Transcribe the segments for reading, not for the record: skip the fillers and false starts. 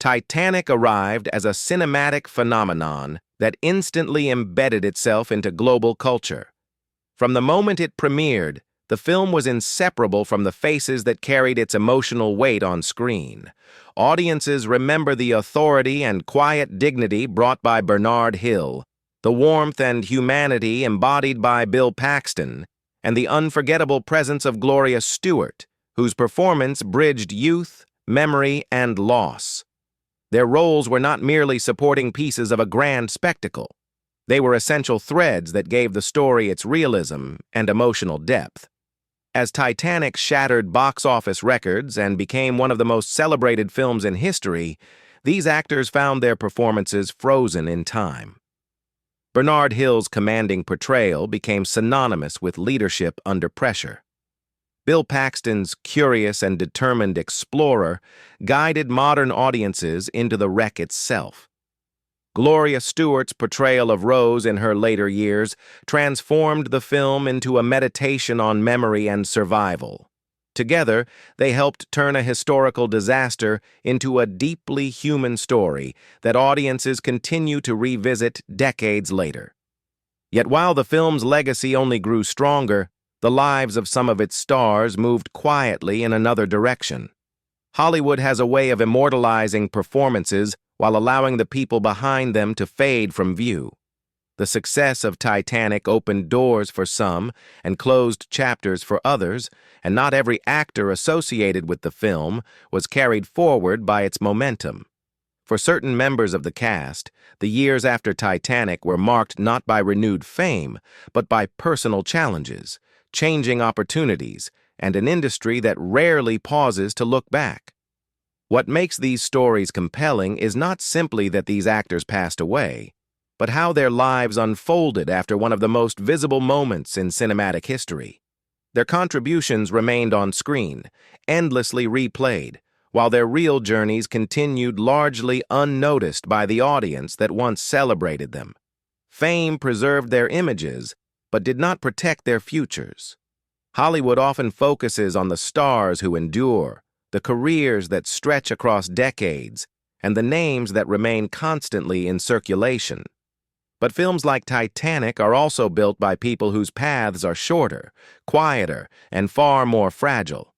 Titanic arrived as a cinematic phenomenon that instantly embedded itself into global culture. From the moment it premiered, the film was inseparable from the faces that carried its emotional weight on screen. Audiences remember the authority and quiet dignity brought by Bernard Hill, the warmth and humanity embodied by Bill Paxton, and the unforgettable presence of Gloria Stewart, whose performance bridged youth, memory, and loss. Their roles were not merely supporting pieces of a grand spectacle. They were essential threads that gave the story its realism and emotional depth. As Titanic shattered box office records and became one of the most celebrated films in history, these actors found their performances frozen in time. Bernard Hill's commanding portrayal became synonymous with leadership under pressure. Bill Paxton's curious and determined explorer guided modern audiences into the wreck itself. Gloria Stewart's portrayal of Rose in her later years transformed the film into a meditation on memory and survival. Together, they helped turn a historical disaster into a deeply human story that audiences continue to revisit decades later. Yet while the film's legacy only grew stronger, the lives of some of its stars moved quietly in another direction. Hollywood has a way of immortalizing performances while allowing the people behind them to fade from view. The success of Titanic opened doors for some and closed chapters for others, and not every actor associated with the film was carried forward by its momentum. For certain members of the cast, the years after Titanic were marked not by renewed fame, but by personal challenges, changing opportunities, and an industry that rarely pauses to look back. What makes these stories compelling is not simply that these actors passed away, but how their lives unfolded after one of the most visible moments in cinematic history. Their contributions remained on screen, endlessly replayed, while their real journeys continued largely unnoticed by the audience that once celebrated them. Fame preserved their images, but did not protect their futures. Hollywood often focuses on the stars who endure, the careers that stretch across decades, and the names that remain constantly in circulation. But films like Titanic are also built by people whose paths are shorter, quieter, and far more fragile.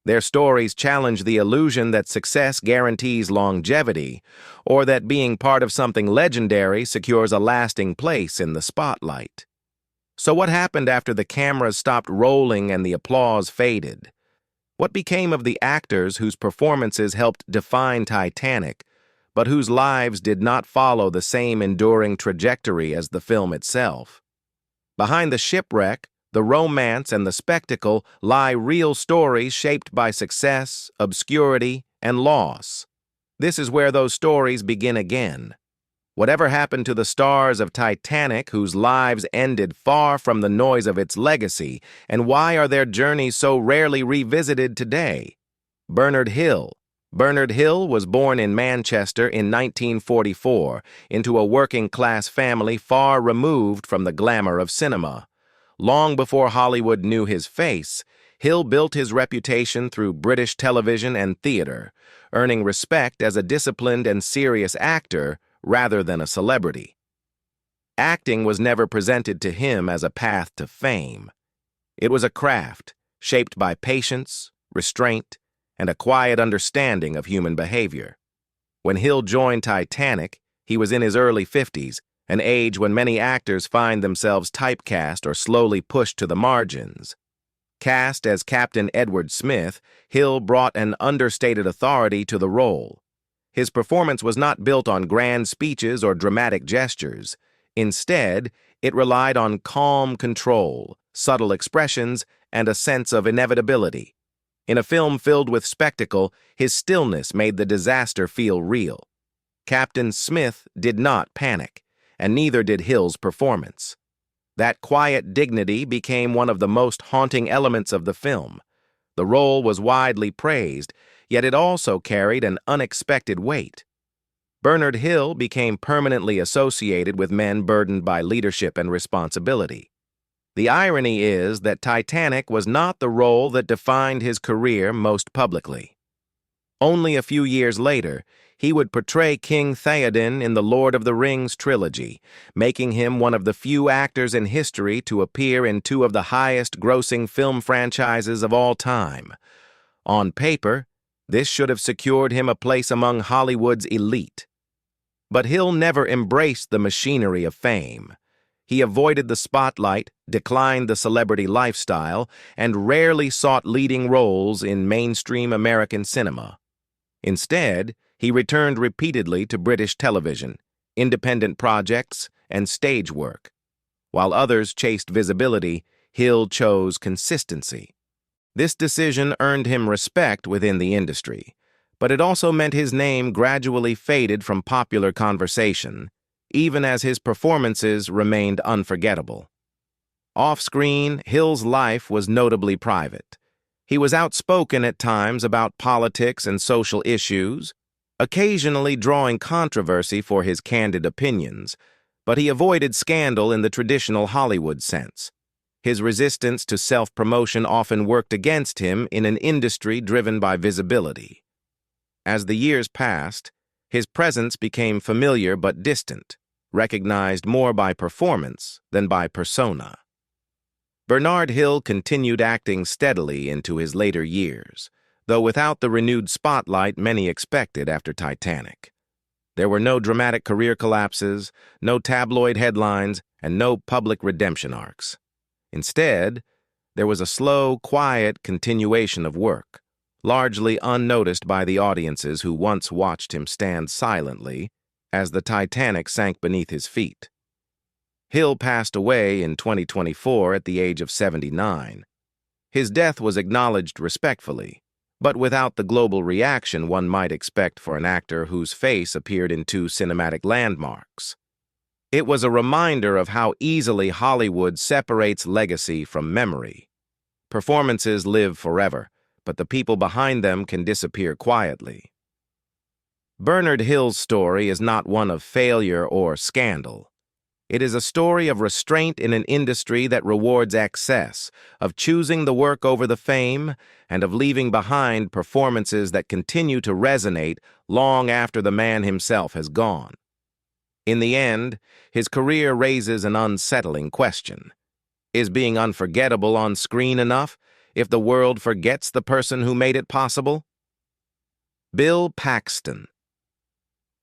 Their stories challenge the illusion that success guarantees longevity, or that being part of something legendary secures a lasting place in the spotlight. So what happened after the cameras stopped rolling and the applause faded? What became of the actors whose performances helped define Titanic, but whose lives did not follow the same enduring trajectory as the film itself? Behind the shipwreck, the romance, and the spectacle lie real stories shaped by success, obscurity, and loss. This is where those stories begin again. Whatever happened to the stars of Titanic whose lives ended far from the noise of its legacy, and why are their journeys so rarely revisited today? Bernard Hill. Bernard Hill was born in Manchester in 1944 into a working-class family far removed from the glamour of cinema. Long before Hollywood knew his face, Hill built his reputation through British television and theater, earning respect as a disciplined and serious actor rather than a celebrity. Acting was never presented to him as a path to fame. It was a craft shaped by patience, restraint, and a quiet understanding of human behavior. When Hill joined Titanic, he was in his early 50s, an age when many actors find themselves typecast or slowly pushed to the margins. Cast as Captain Edward Smith, Hill brought an understated authority to the role. His performance was not built on grand speeches or dramatic gestures. Instead, it relied on calm control, subtle expressions, and a sense of inevitability. In a film filled with spectacle, his stillness made the disaster feel real. Captain Smith did not panic, and neither did Hill's performance. That quiet dignity became one of the most haunting elements of the film. The role was widely praised, yet it also carried an unexpected weight. Bernard Hill became permanently associated with men burdened by leadership and responsibility. The irony is that Titanic was not the role that defined his career most publicly. Only a few years later, He would portray King Theoden in the Lord of the Rings trilogy, making him one of the few actors in history to appear in two of the highest-grossing film franchises of all time. On paper, this should have secured him a place among Hollywood's elite. But Hill never embraced the machinery of fame. He avoided the spotlight, declined the celebrity lifestyle, and rarely sought leading roles in mainstream American cinema. Instead, he returned repeatedly to British television, independent projects, and stage work. While others chased visibility, Hill chose consistency. This decision earned him respect within the industry, but it also meant his name gradually faded from popular conversation, even as his performances remained unforgettable. Off-screen, Hill's life was notably private. He was outspoken at times about politics and social issues, occasionally drawing controversy for his candid opinions, but he avoided scandal in the traditional Hollywood sense. His resistance to self-promotion often worked against him in an industry driven by visibility. As the years passed, his presence became familiar but distant, recognized more by performance than by persona. Bernard Hill continued acting steadily into his later years, though without the renewed spotlight many expected after Titanic. There were no dramatic career collapses, no tabloid headlines, and no public redemption arcs. Instead, there was a slow, quiet continuation of work, largely unnoticed by the audiences who once watched him stand silently as the Titanic sank beneath his feet. Hill passed away in 2024 at the age of 79. His death was acknowledged respectfully, but without the global reaction one might expect for an actor whose face appeared in two cinematic landmarks. It was a reminder of how easily Hollywood separates legacy from memory. Performances live forever, but the people behind them can disappear quietly. Bernard Hill's story is not one of failure or scandal. It is a story of restraint in an industry that rewards excess, of choosing the work over the fame, and of leaving behind performances that continue to resonate long after the man himself has gone. In the end, his career raises an unsettling question. Is being unforgettable on screen enough if the world forgets the person who made it possible? Bill Paxton.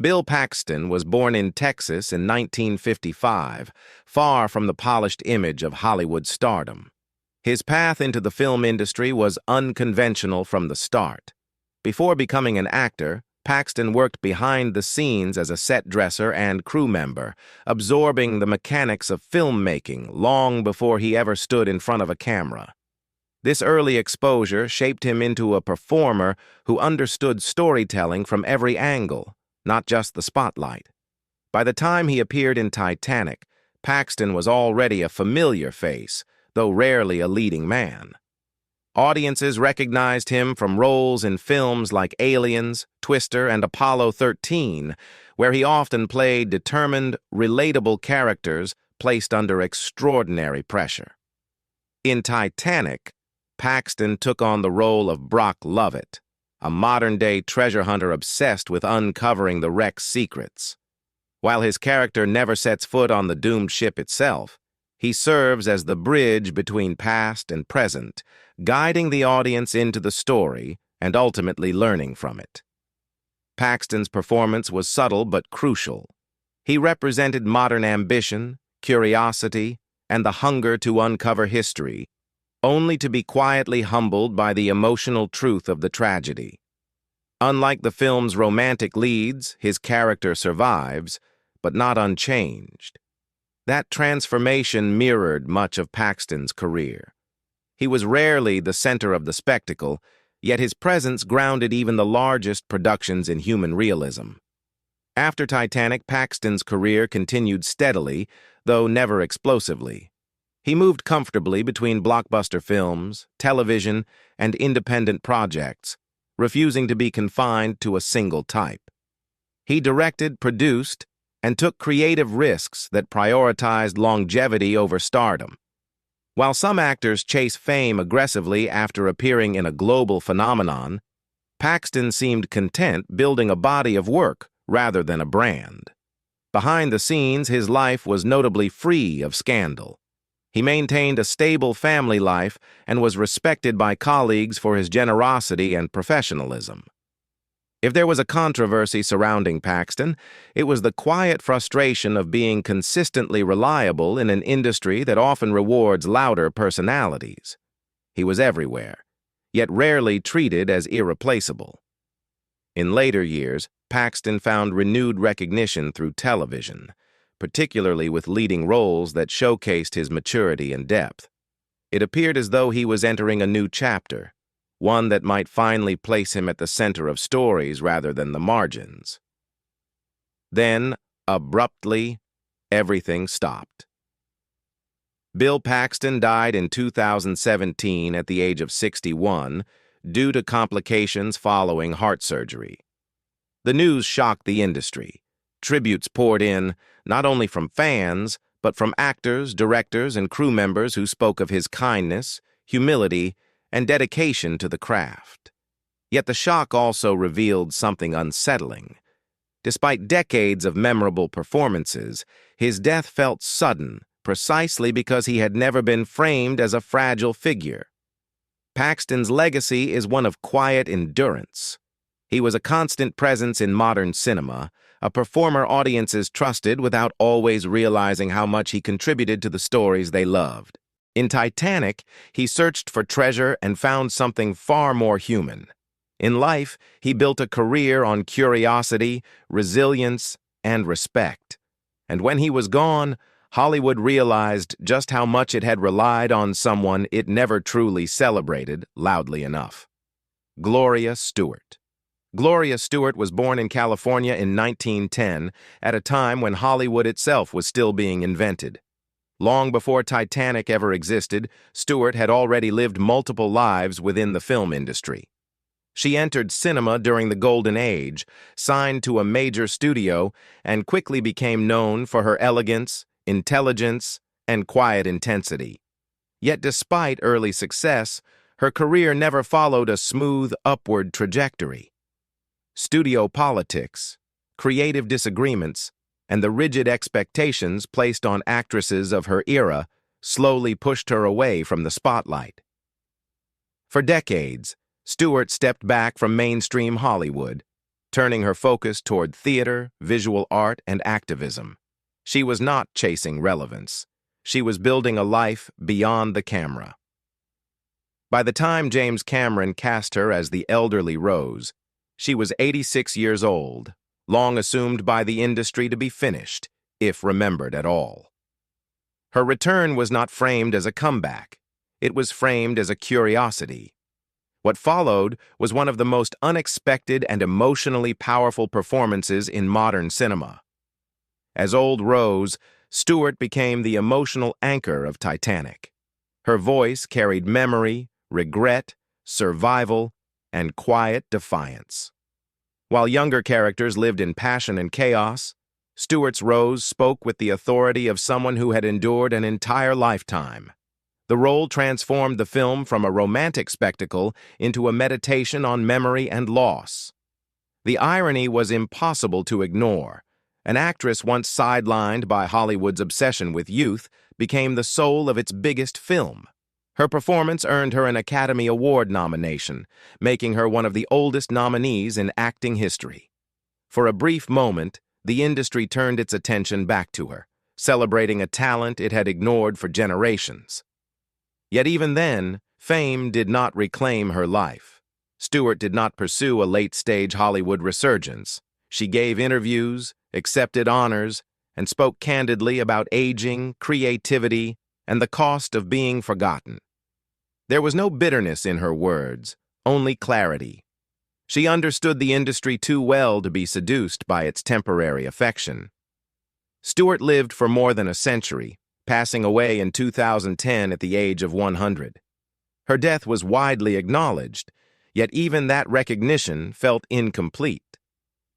Bill Paxton was born in Texas in 1955, far from the polished image of Hollywood stardom. His path into the film industry was unconventional from the start. Before becoming an actor, Paxton worked behind the scenes as a set dresser and crew member, absorbing the mechanics of filmmaking long before he ever stood in front of a camera. This early exposure shaped him into a performer who understood storytelling from every angle, not just the spotlight. By the time he appeared in Titanic, Paxton was already a familiar face, though rarely a leading man. Audiences recognized him from roles in films like Aliens, Twister, and Apollo 13, where he often played determined, relatable characters placed under extraordinary pressure. In Titanic, Paxton took on the role of Brock Lovett, a modern-day treasure hunter obsessed with uncovering the wreck's secrets. While his character never sets foot on the doomed ship itself, he serves as the bridge between past and present, guiding the audience into the story and ultimately learning from it. Paxton's performance was subtle but crucial. He represented modern ambition, curiosity, and the hunger to uncover history, only to be quietly humbled by the emotional truth of the tragedy. Unlike the film's romantic leads, his character survives, but not unchanged. That transformation mirrored much of Paxton's career. He was rarely the center of the spectacle, yet his presence grounded even the largest productions in human realism. After Titanic, Paxton's career continued steadily, though never explosively. He moved comfortably between blockbuster films, television, and independent projects, refusing to be confined to a single type. He directed, produced, and took creative risks that prioritized longevity over stardom. While some actors chase fame aggressively after appearing in a global phenomenon, Paxton seemed content building a body of work rather than a brand. Behind the scenes, his life was notably free of scandal. He maintained a stable family life and was respected by colleagues for his generosity and professionalism. If there was a controversy surrounding Paxton, it was the quiet frustration of being consistently reliable in an industry that often rewards louder personalities. He was everywhere, yet rarely treated as irreplaceable. In later years, Paxton found renewed recognition through television, particularly with leading roles that showcased his maturity and depth. It appeared as though he was entering a new chapter, one that might finally place him at the center of stories rather than the margins. Then, abruptly, everything stopped. Bill Paxton died in 2017 at the age of 61 due to complications following heart surgery. The news shocked the industry. Tributes poured in, not only from fans, but from actors, directors, and crew members who spoke of his kindness, humility, and dedication to the craft. Yet the shock also revealed something unsettling. Despite decades of memorable performances, his death felt sudden precisely because he had never been framed as a fragile figure. Paxton's legacy is one of quiet endurance. He was a constant presence in modern cinema, a performer audiences trusted without always realizing how much he contributed to the stories they loved. In Titanic, he searched for treasure and found something far more human. In life, he built a career on curiosity, resilience, and respect. And when he was gone, Hollywood realized just how much it had relied on someone it never truly celebrated loudly enough. Gloria Stewart. Gloria Stewart was born in California in 1910, at a time when Hollywood itself was still being invented. Long before Titanic ever existed, Stewart had already lived multiple lives within the film industry. She entered cinema during the Golden Age, signed to a major studio, and quickly became known for her elegance, intelligence, and quiet intensity. Yet despite early success, her career never followed a smooth, upward trajectory. Studio politics, creative disagreements, and the rigid expectations placed on actresses of her era slowly pushed her away from the spotlight. For decades, Stewart stepped back from mainstream Hollywood, turning her focus toward theater, visual art, and activism. She was not chasing relevance. She was building a life beyond the camera. By the time James Cameron cast her as the elderly Rose, she was 86 years old, long assumed by the industry to be finished, if remembered at all. Her return was not framed as a comeback. It was framed as a curiosity. What followed was one of the most unexpected and emotionally powerful performances in modern cinema. As Old Rose, Stewart became the emotional anchor of Titanic. Her voice carried memory, regret, survival, and quiet defiance. While younger characters lived in passion and chaos, Stewart's Rose spoke with the authority of someone who had endured an entire lifetime. The role transformed the film from a romantic spectacle into a meditation on memory and loss. The irony was impossible to ignore. An actress once sidelined by Hollywood's obsession with youth became the soul of its biggest film. Her performance earned her an Academy Award nomination, making her one of the oldest nominees in acting history. For a brief moment, the industry turned its attention back to her, celebrating a talent it had ignored for generations. Yet even then, fame did not reclaim her life. Stewart did not pursue a late-stage Hollywood resurgence. She gave interviews, accepted honors, and spoke candidly about aging, creativity, and the cost of being forgotten. There was no bitterness in her words, only clarity. She understood the industry too well to be seduced by its temporary affection. Stewart lived for more than a century, passing away in 2010 at the age of 100. Her death was widely acknowledged, yet even that recognition felt incomplete.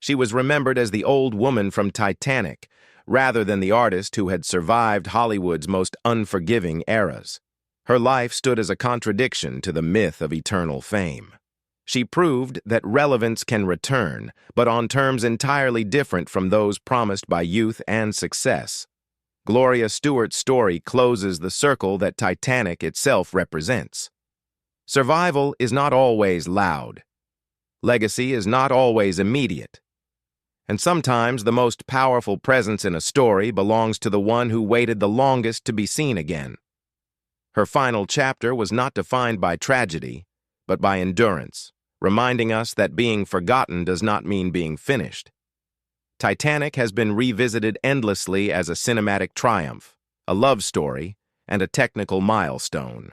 She was remembered as the old woman from Titanic, rather than the artist who had survived Hollywood's most unforgiving eras. Her life stood as a contradiction to the myth of eternal fame. She proved that relevance can return, but on terms entirely different from those promised by youth and success. Gloria Stewart's story closes the circle that Titanic itself represents. Survival is not always loud. Legacy is not always immediate. And sometimes the most powerful presence in a story belongs to the one who waited the longest to be seen again. Her final chapter was not defined by tragedy, but by endurance, reminding us that being forgotten does not mean being finished. Titanic has been revisited endlessly as a cinematic triumph, a love story, and a technical milestone.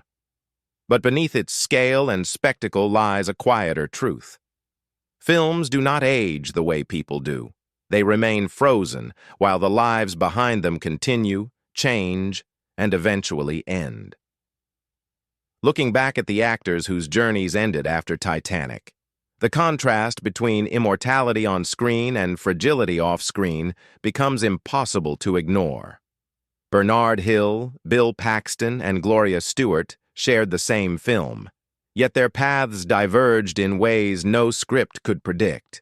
But beneath its scale and spectacle lies a quieter truth. Films do not age the way people do. They remain frozen, while the lives behind them continue, change, and eventually end. Looking back at the actors whose journeys ended after Titanic, the contrast between immortality on screen and fragility off-screen becomes impossible to ignore. Bernard Hill, Bill Paxton, and Gloria Stewart shared the same film, yet their paths diverged in ways no script could predict.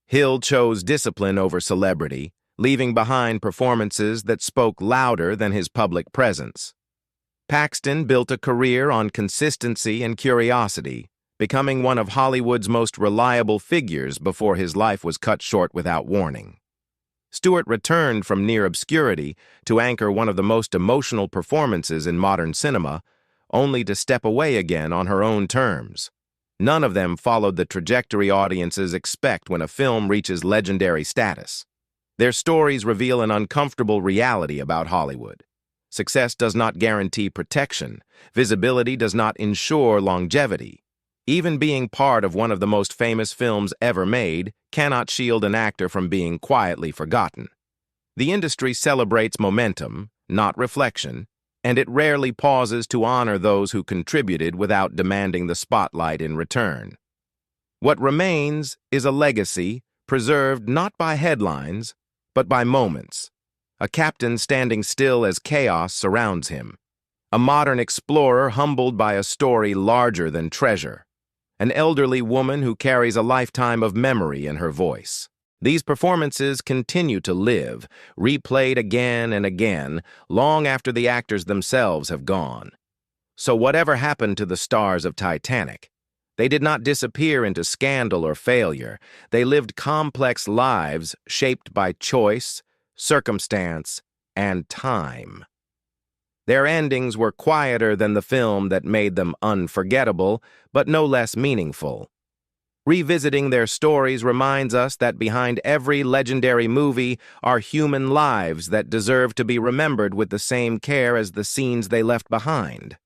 Hill chose discipline over celebrity, leaving behind performances that spoke louder than his public presence. Paxton built a career on consistency and curiosity, becoming one of Hollywood's most reliable figures before his life was cut short without warning. Stewart returned from near obscurity to anchor one of the most emotional performances in modern cinema, only to step away again on her own terms. None of them followed the trajectory audiences expect when a film reaches legendary status. Their stories reveal an uncomfortable reality about Hollywood. Success does not guarantee protection. Visibility does not ensure longevity. Even being part of one of the most famous films ever made cannot shield an actor from being quietly forgotten. The industry celebrates momentum, not reflection, and it rarely pauses to honor those who contributed without demanding the spotlight in return. What remains is a legacy preserved not by headlines, but by moments. A captain standing still as chaos surrounds him. A modern explorer humbled by a story larger than treasure. An elderly woman who carries a lifetime of memory in her voice. These performances continue to live, replayed again and again, long after the actors themselves have gone. So whatever happened to the stars of Titanic? They did not disappear into scandal or failure. They lived complex lives shaped by choice, circumstance, and time. Their endings were quieter than the film that made them unforgettable, but no less meaningful. Revisiting their stories reminds us that behind every legendary movie are human lives that deserve to be remembered with the same care as the scenes they left behind.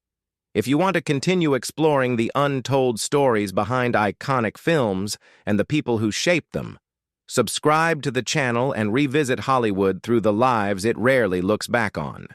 If you want to continue exploring the untold stories behind iconic films and the people who shaped them, subscribe to the channel and revisit Hollywood through the lives it rarely looks back on.